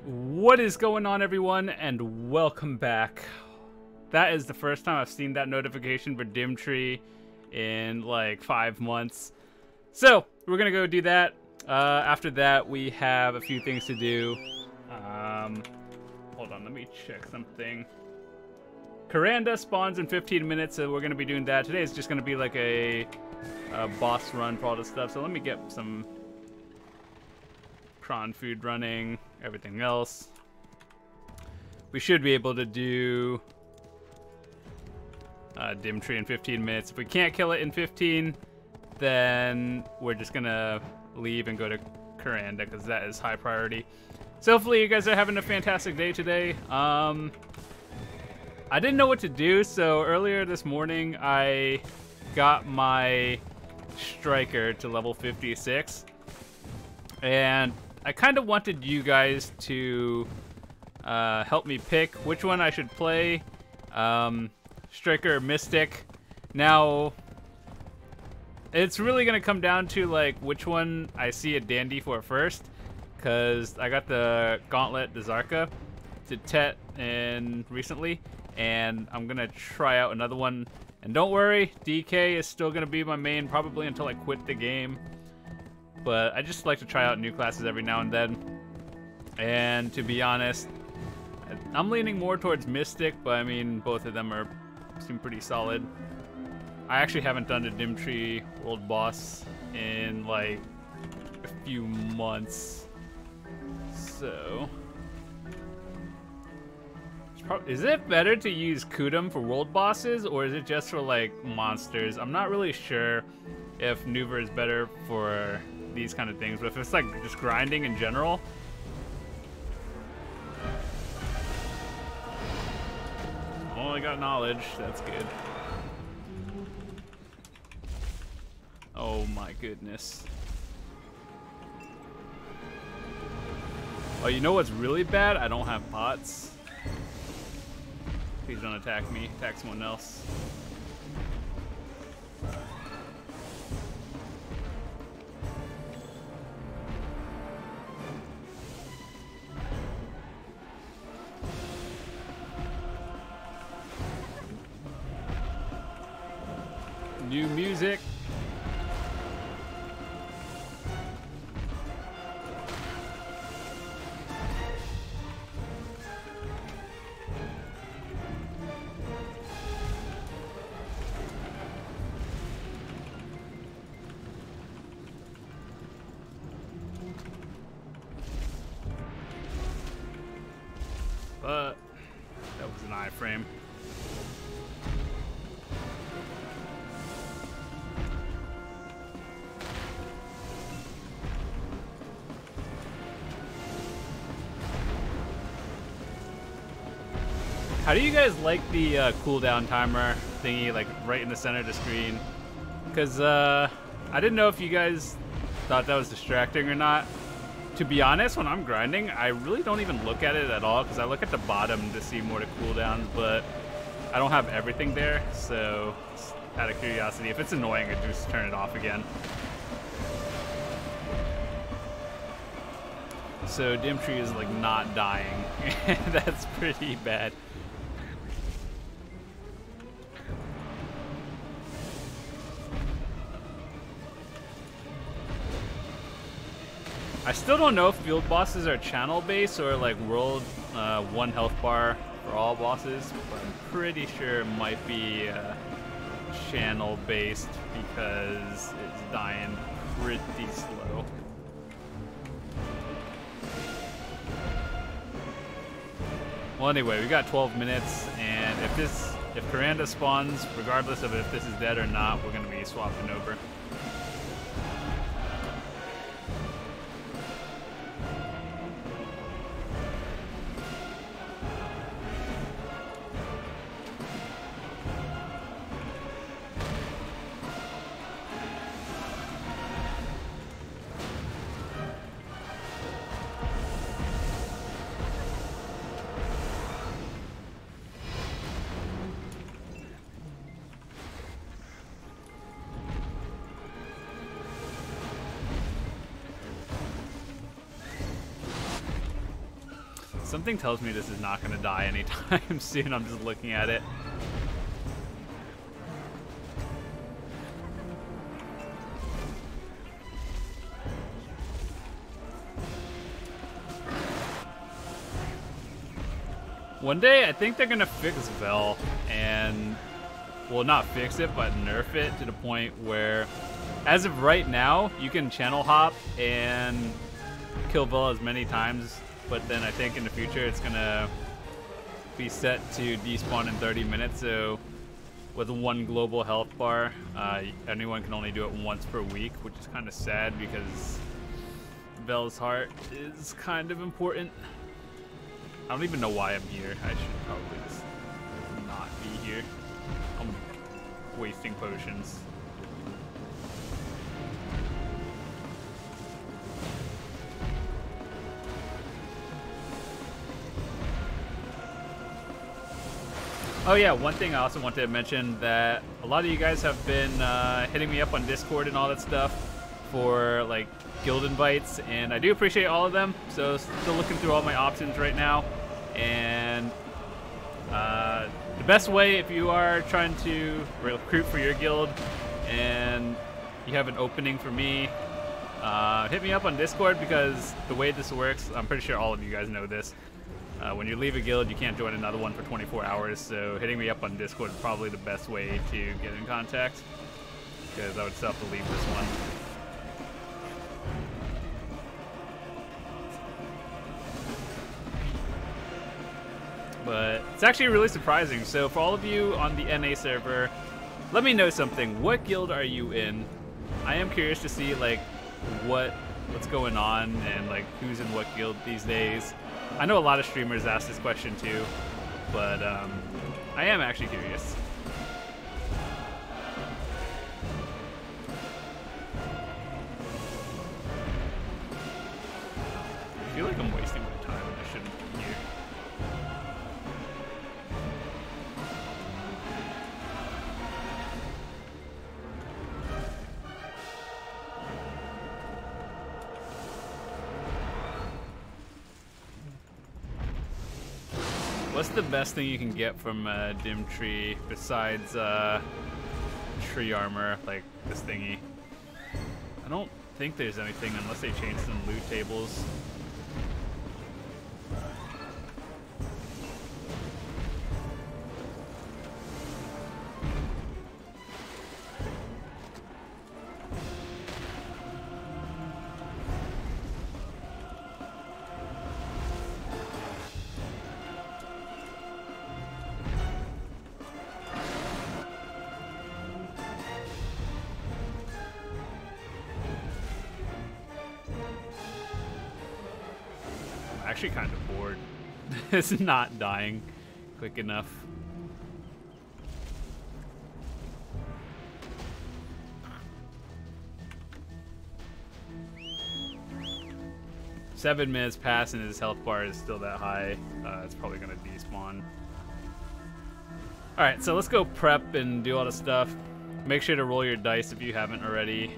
What is going on, everyone, and welcome back. That is the first time I've seen that notification for Dimtree in like 5 months. So we're gonna go do that. After that, we have a few things to do. Hold on, let me check something. Karanda spawns in 15 minutes, so we're gonna be doing that. Today is just gonna be like a boss run for all this stuff. So let me get some cron food running, everything else. We should be able to do Dimtree in 15 minutes. If we can't kill it in 15, then we're just gonna leave and go to Karanda because that is high priority. So hopefully you guys are having a fantastic day today. I didn't know what to do, so earlier this morning I got my striker to level 56, and I kind of wanted you guys to help me pick which one I should play, striker or mystic. Now it's really gonna come down to like which one I see a dandy for first, because I got the gauntlet, the Zarka, to Tet in recently, and I'm gonna try out another one. And don't worry, DK is still gonna be my main probably until I quit the game. But I just like to try out new classes every now and then. And to be honest, I'm leaning more towards Mystic, but I mean both of them seem pretty solid. I actually haven't done a Dimtree World Boss in like a few months. So is it better to use Kudum for world bosses, or is it just for like monsters? I'm not really sure if Nuver is better for these kind of things, but if it's like just grinding in general. Only got knowledge, that's good. Oh my goodness. Oh, you know what's really bad? I don't have pots. Please don't attack me, attack someone else. New music. But that was an iframe. How do you guys like the cooldown timer thingy, like right in the center of the screen? Because I didn't know if you guys thought that was distracting or not. To be honest, when I'm grinding, I really don't even look at it at all, because I look at the bottom to see more to cooldowns, but I don't have everything there, so just out of curiosity, if it's annoying, I just turn it off again. So Dimtree is like not dying. That's pretty bad. I still don't know if field bosses are channel based or like world 1 health bar for all bosses, but I'm pretty sure it might be channel based because it's dying pretty slow. Well, anyway, we got 12 minutes, and if Karanda spawns, regardless of if this is dead or not, we're gonna be swapping over. Something tells me this is not going to die anytime soon. I'm just looking at it. One day, I think they're going to fix Vel and, well, not fix it, but nerf it to the point where, as of right now, you can channel hop and kill Vel as many times, but then I think in the future it's going to be set to despawn in 30 minutes, so with one global health bar, anyone can only do it once per week, which is kind of sad because Vel's heart is kind of important. I don't even know why I'm here. I should probably just not be here. I'm wasting potions. Oh yeah, one thing I also wanted to mention, that a lot of you guys have been hitting me up on Discord and all that stuff for like guild invites, and I do appreciate all of them. So still looking through all my options right now, and the best way, if you are trying to recruit for your guild and you have an opening for me, hit me up on Discord, because the way this works, I'm pretty sure all of you guys know this, when you leave a guild you can't join another one for 24 hours, so hitting me up on Discord is probably the best way to get in contact, because I would still have to leave this one. But it's actually really surprising. So for all of you on the NA server, let me know something. What guild are you in? I am curious to see like what's going on and like who's in what guild these days. I know a lot of streamers ask this question too, but I am actually curious. I feel like I'm wasting my time and I shouldn't be here. What's the best thing you can get from a dim tree besides tree armor, like this thingy? I don't think there's anything unless they change some loot tables. Actually kind of bored. It's not dying quick enough. Seven minutes pass and his health bar is still that high. It's probably gonna despawn. Alright, so let's go prep and do all the stuff. Make sure to roll your dice if you haven't already.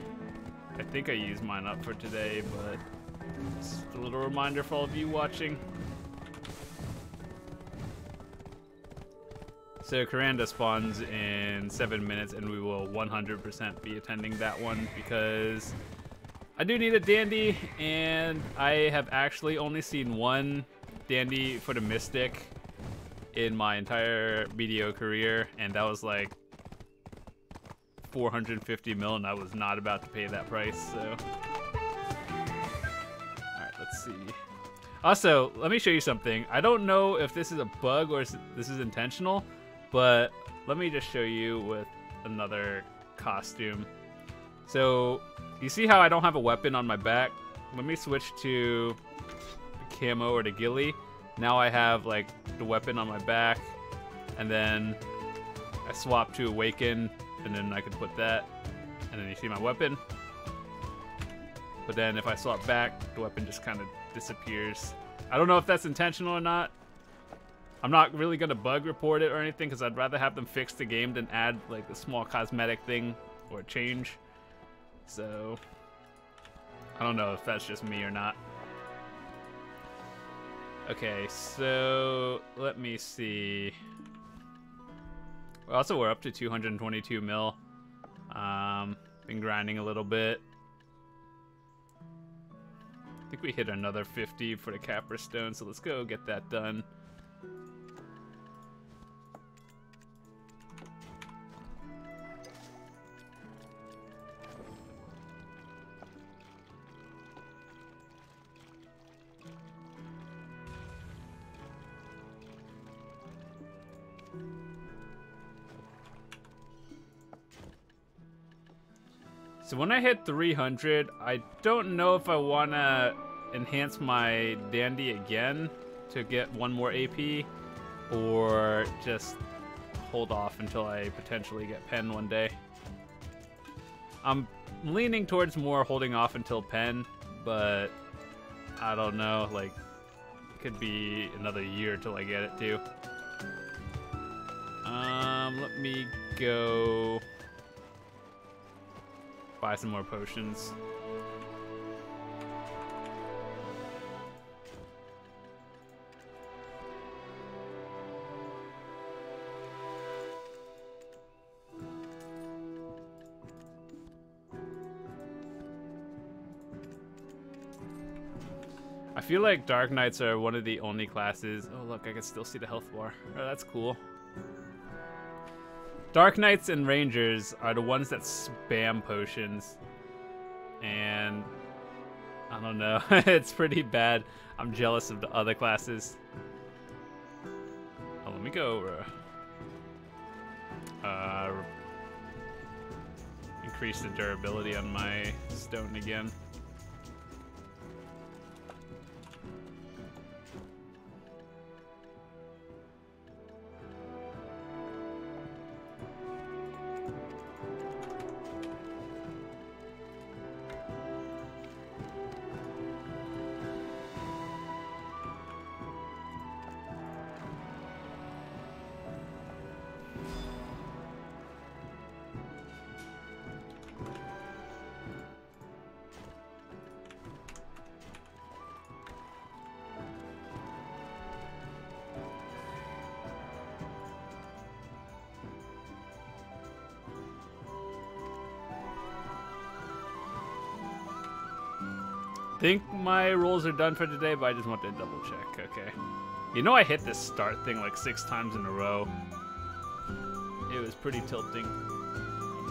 I think I used mine up for today, but just a little reminder for all of you watching. So Karanda spawns in 7 minutes, and we will 100% be attending that one because I do need a dandy, and I have actually only seen one dandy for the Mystic in my entire BDO career, and that was like 450 mil, and I was not about to pay that price, so. Let's see. Also, let me show you something. I don't know if this is a bug or if this is intentional, but let me just show you with another costume. So, you see how I don't have a weapon on my back? Let me switch to the camo or the ghillie. Now I have like the weapon on my back, and then I swap to awaken, and then I can put that, and then you see my weapon. But then if I swap back, the weapon just kind of disappears. I don't know if that's intentional or not. I'm not really going to bug report it or anything, because I'd rather have them fix the game than add like a small cosmetic thing or change. So I don't know if that's just me or not. Okay, so let me see. Also, we're up to 222 mil. Been grinding a little bit. I think we hit another 50 for the Capper Stone, so let's go get that done. So when I hit 300, I don't know if I want to enhance my Dandy again to get one more AP, or just hold off until I potentially get Pen one day. I'm leaning towards more holding off until Pen, but I don't know, like, it could be another year till I get it too. Let me go buy some more potions. I feel like Dark Knights are one of the only classes. Oh look, I can still see the health bar. Oh, that's cool. Dark Knights and Rangers are the ones that spam potions. And I don't know, it's pretty bad. I'm jealous of the other classes. Oh, let me go increase the durability on my stone again. I think my rolls are done for today, but I just want to double check. Okay. You know, I hit this start thing like 6 times in a row. It was pretty tilting.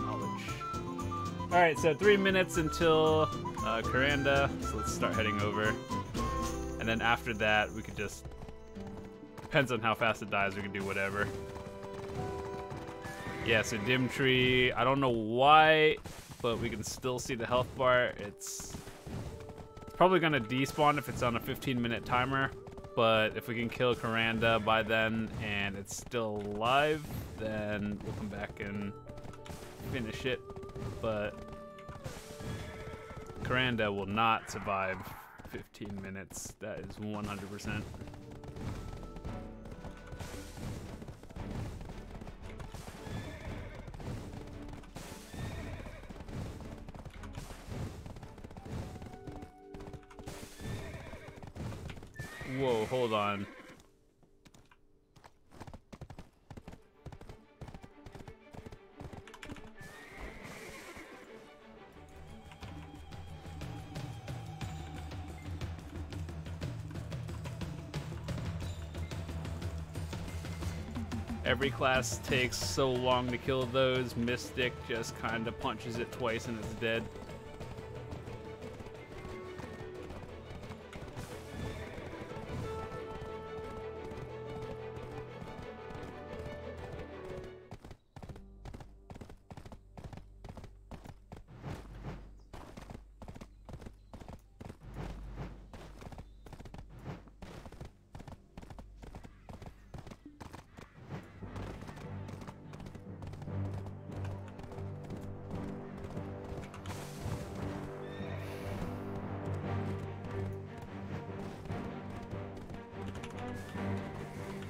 Knowledge. Alright, so 3 minutes until Karanda, so let's start heading over. And then after that, we could just... Depends on how fast it dies, we can do whatever. Yeah, so Dim Tree, I don't know why, but we can still see the health bar. It's probably gonna despawn if it's on a 15-minute timer, but if we can kill Karanda by then and it's still alive, then we'll come back and finish it. But Karanda will not survive 15 minutes. That is 100%. Whoa, hold on. Every class takes so long to kill those. Mystic just kind of punches it twice and it's dead.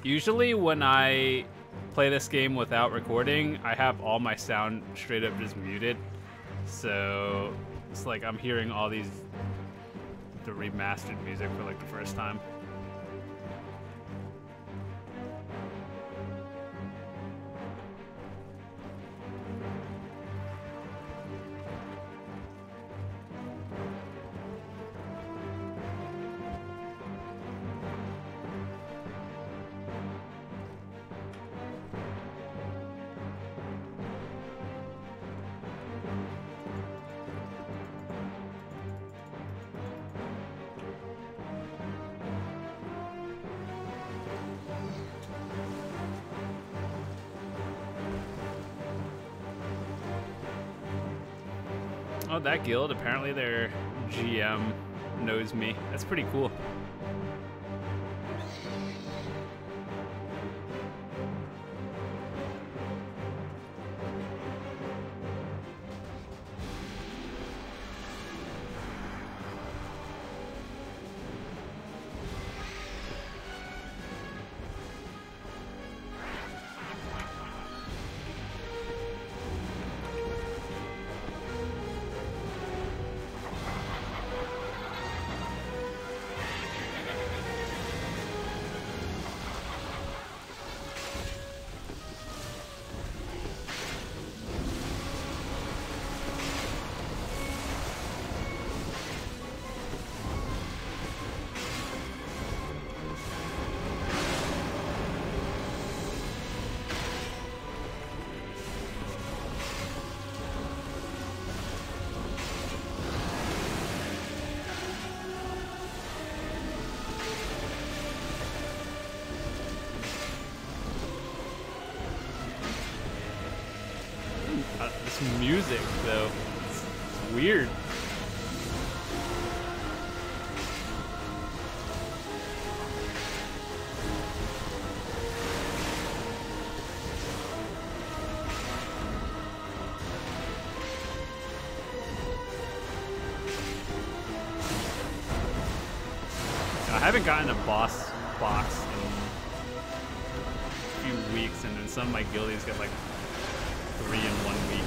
Usually when I play this game without recording, I have all my sound straight up just muted. So it's like I'm hearing all the remastered music for like the first time. Oh, that guild, apparently their GM knows me. That's pretty cool. This music, though, it's weird. I haven't gotten a boss box in a few weeks, and then some of my guildies get like 3 in 1 week.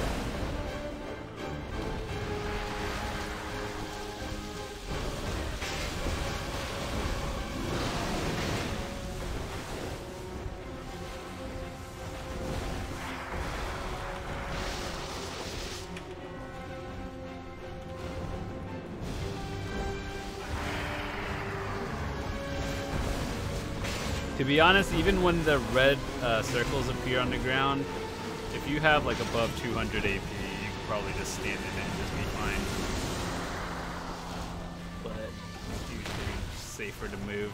To be honest, even when the red circles appear on the ground, if you have like above 200 AP, you can probably just stand in it and just be fine. But it's usually safer to move.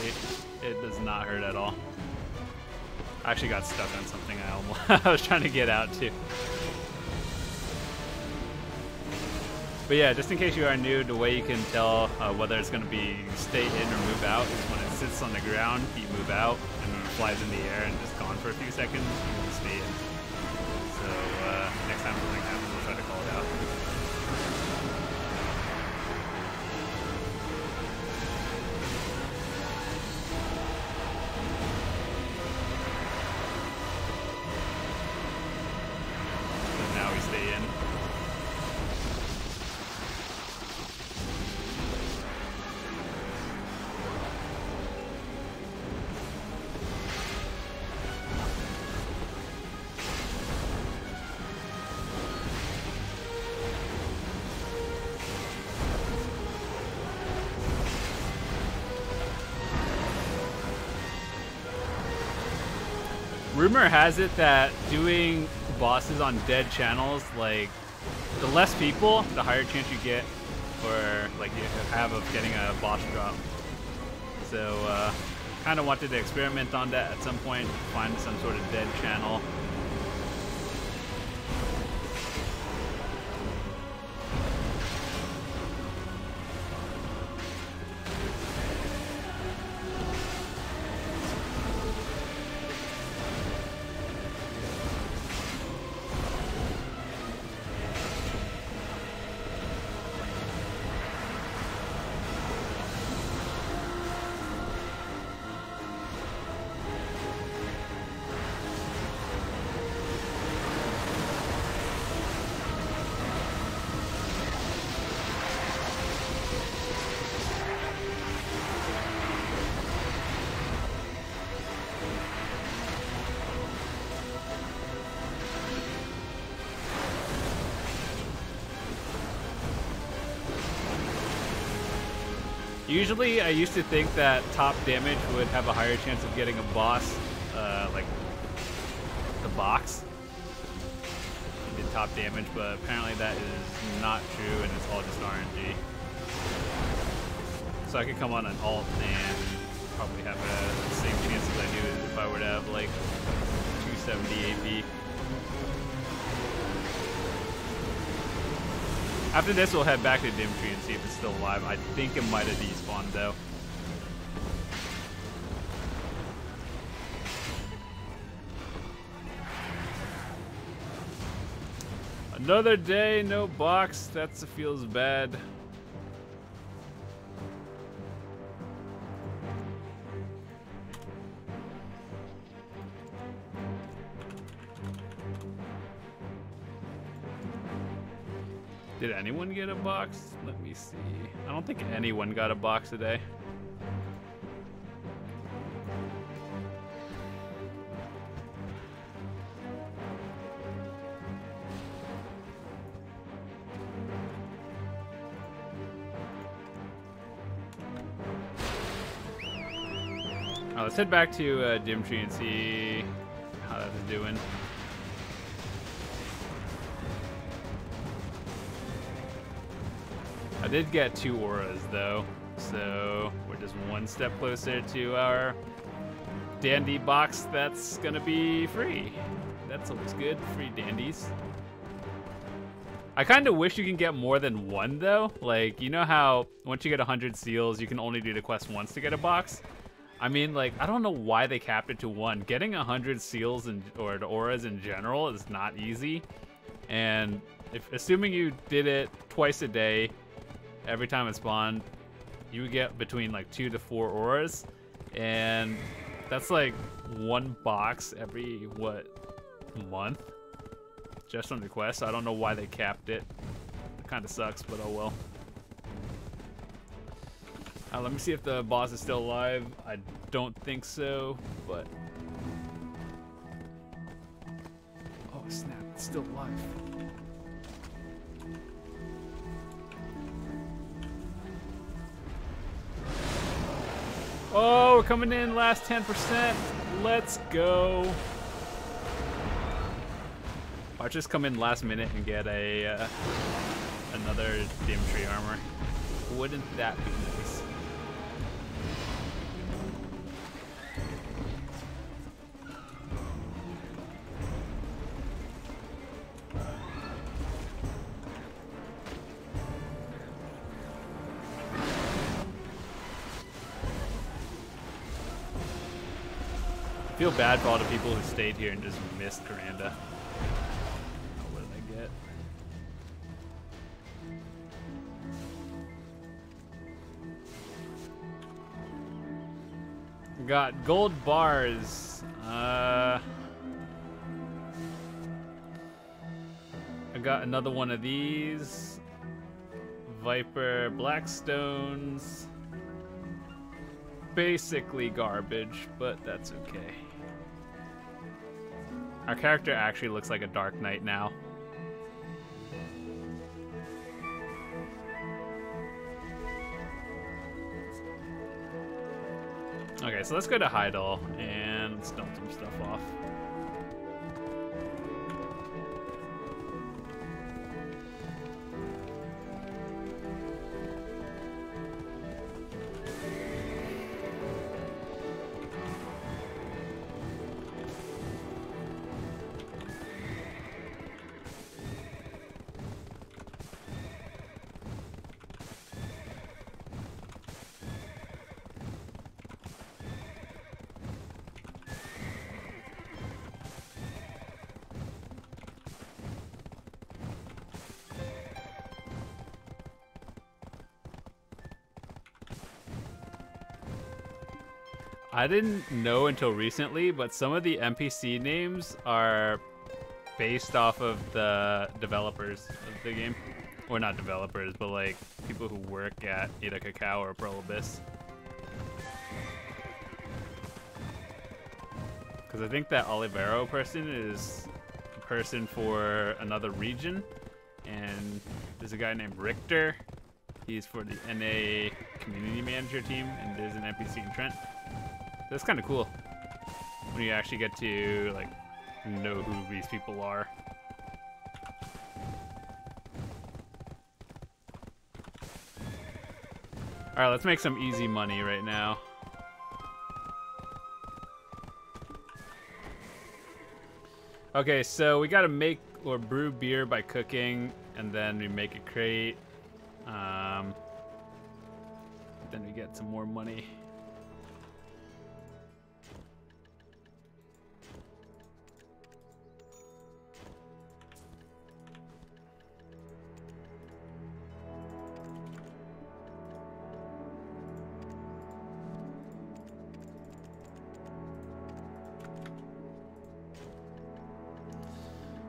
See, it does not hurt at all. I actually got stuck on something I was trying to get out too. But yeah, just in case you are new, the way you can tell whether it's going to be stay in or move out is when it sits on the ground, you move out, and when it flies in the air and just gone for a few seconds, you can stay in. So next time something happens, we'll try to call it out. But now we stay in. Rumor has it that doing bosses on dead channels, like, the less people, the higher chance you get, or like you have of getting a boss drop. So, kind of wanted to experiment on that at some point, find some sort of dead channel. Usually, I used to think that top damage would have a higher chance of getting a boss, like the box. You did top damage, but apparently that is not true, and it's all just RNG. so I could come on an alt and probably have the same chances I do if I were to have like 270 AP. After this, we'll head back to Dimtree and see if it's still alive. I think it might have despawned though. Another day, no box. That feels bad. Did anyone get a box? Let me see. I don't think anyone got a box today. Let's head back to Dimtree and see how that's doing. I did get 2 auras though, so we're just one step closer to our dandy box that's gonna be free. That's always good, free dandies. I kind of wish you can get more than 1 though. Like, you know how once you get 100 seals, you can only do the quest once to get a box? I mean, like, I don't know why they capped it to 1. Getting 100 seals or the auras in general is not easy. And assuming you did it twice a day, every time it spawned, you would get between like 2 to 4 auras. And that's like 1 box every, what, month? Just on the quest. I don't know why they capped it. It kind of sucks, but oh well. Let me see if the boss is still alive. I don't think so, but... Oh snap, it's still alive. Oh, we're coming in last 10%. Let's go. I'll just come in last minute and get a another Dimtree armor. Wouldn't that be nice? I feel bad for all the people who stayed here and just missed Karanda. Oh, what did I get? Got gold bars. I got another one of these. Viper Blackstones. Basically garbage, but that's okay. Our character actually looks like a Dark Knight now. Okay, so let's go to Heidel and let's dump some stuff off. I didn't know until recently, but some of the NPC names are based off of the developers of the game. Or not developers, but like people who work at either Cacao or Prolobis. Because I think that Olivero person is a person for another region. And there's a guy named Richter. He's for the NA community manager team, and there's an NPC in Trent. That's kind of cool when you actually get to like know who these people are. Alright, let's make some easy money right now. Okay, so we gotta make or brew beer by cooking, and then we make a crate. Then we get some more money.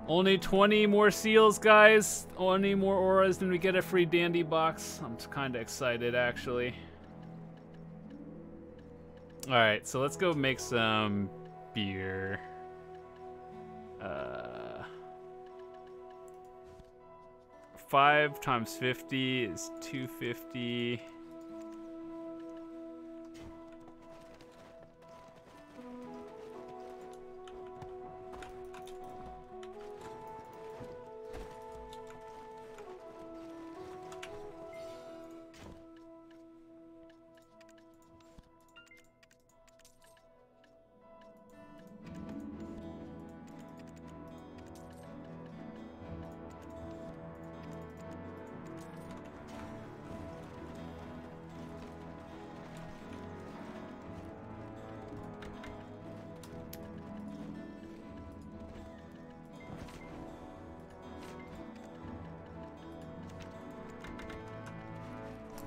Only 20 more seals, guys. Only more auras, then we get a free dandy box. I'm kind of excited, actually. Alright, so let's go make some beer. 5 times 50 is 250.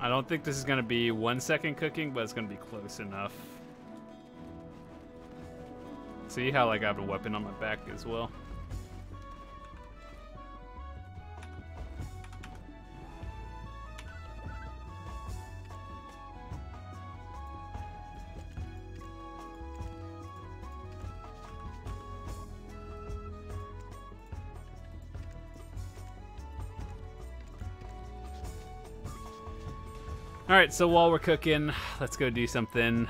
I don't think this is going to be 1 second cooking, but it's going to be close enough. See how like I have a weapon on my back as well. All right, so while we're cooking, let's go do something.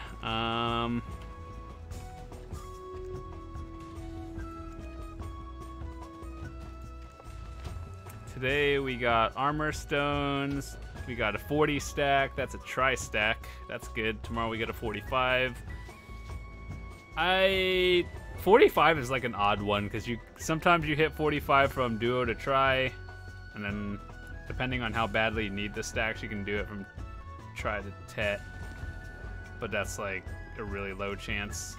Today we got armor stones. We got a 40 stack. That's a tri-stack. That's good. Tomorrow we get a 45. 45 is like an odd one because sometimes you hit 45 from duo to tri, and then depending on how badly you need the stacks, you can do it from try to tet, but that's like a really low chance.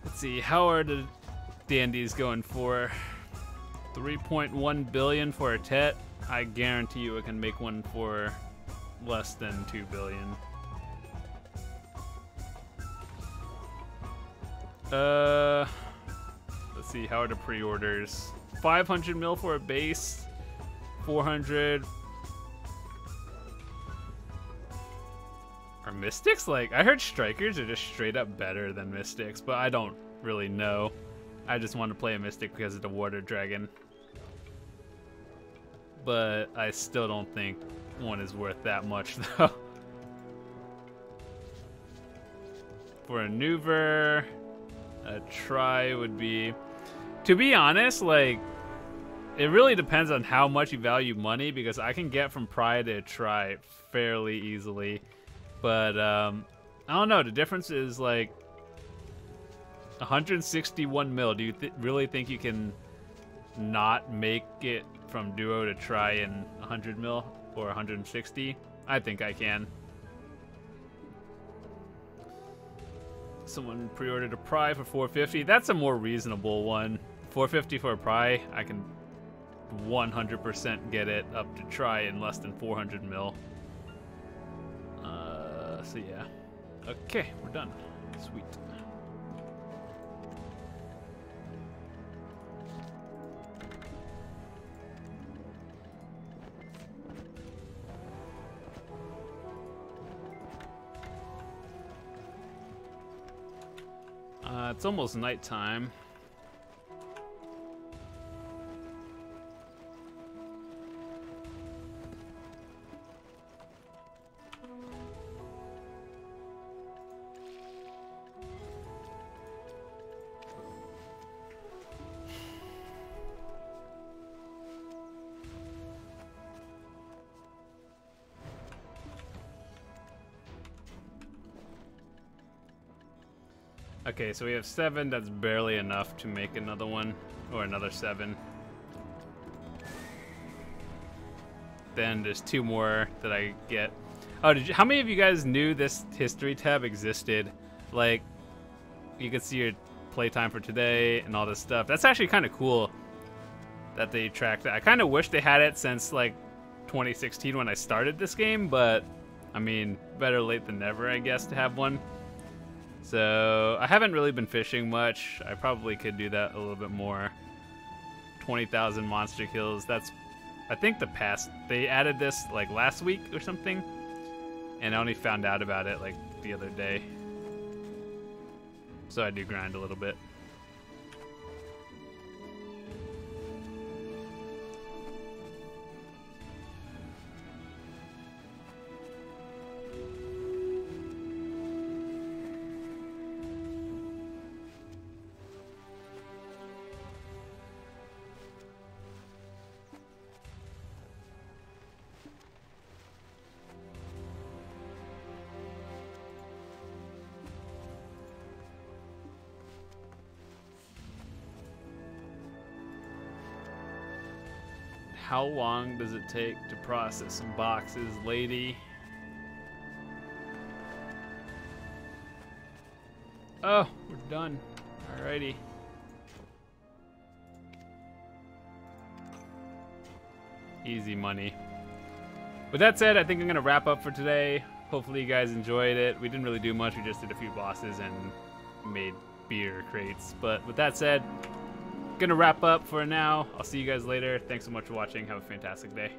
Let's see, how are the dandies going for? 3.1 billion for a tet. I guarantee you it can make one for less than 2 billion. Let's see, how are the pre-orders? 500 mil for a base. 400. Are mystics like, I heard strikers are just straight up better than mystics, but I don't really know. I just want to play a mystic because of the water dragon, but I still don't think one is worth that much though. For a neuver, a try would be, to be honest, like, it really depends on how much you value money, because I can get from Pride to try fairly easily. But, I don't know. The difference is like 161 mil. Do you really think you can not make it from duo to try in 100 mil or 160? I think I can. Someone pre-ordered a Pry for 450. That's a more reasonable one. 450 for a Pry, I can 100% get it up to try in less than 400 mil. So yeah. Okay, we're done. Sweet. It's almost nighttime. Okay, so we have 7. That's barely enough to make another one, or another 7. Then there's 2 more that I get. Oh, how many of you guys knew this history tab existed? Like, you could see your playtime for today and all this stuff. That's actually kind of cool that they tracked that. I kind of wish they had it since like 2016 when I started this game, but I mean, better late than never, I guess, to have one. So I haven't really been fishing much. I probably could do that a little bit more. 20,000 monster kills. That's, I think they added this like last week or something, and I only found out about it like the other day. So I do grind a little bit. How long does it take to process some boxes, lady? Oh, we're done. Alrighty. Easy money. With that said, I think I'm going to wrap up for today. Hopefully you guys enjoyed it. We didn't really do much. We just did a few bosses and made beer crates. But with that said, gonna wrap up for now. I'll see you guys later. Thanks so much for watching. Have a fantastic day.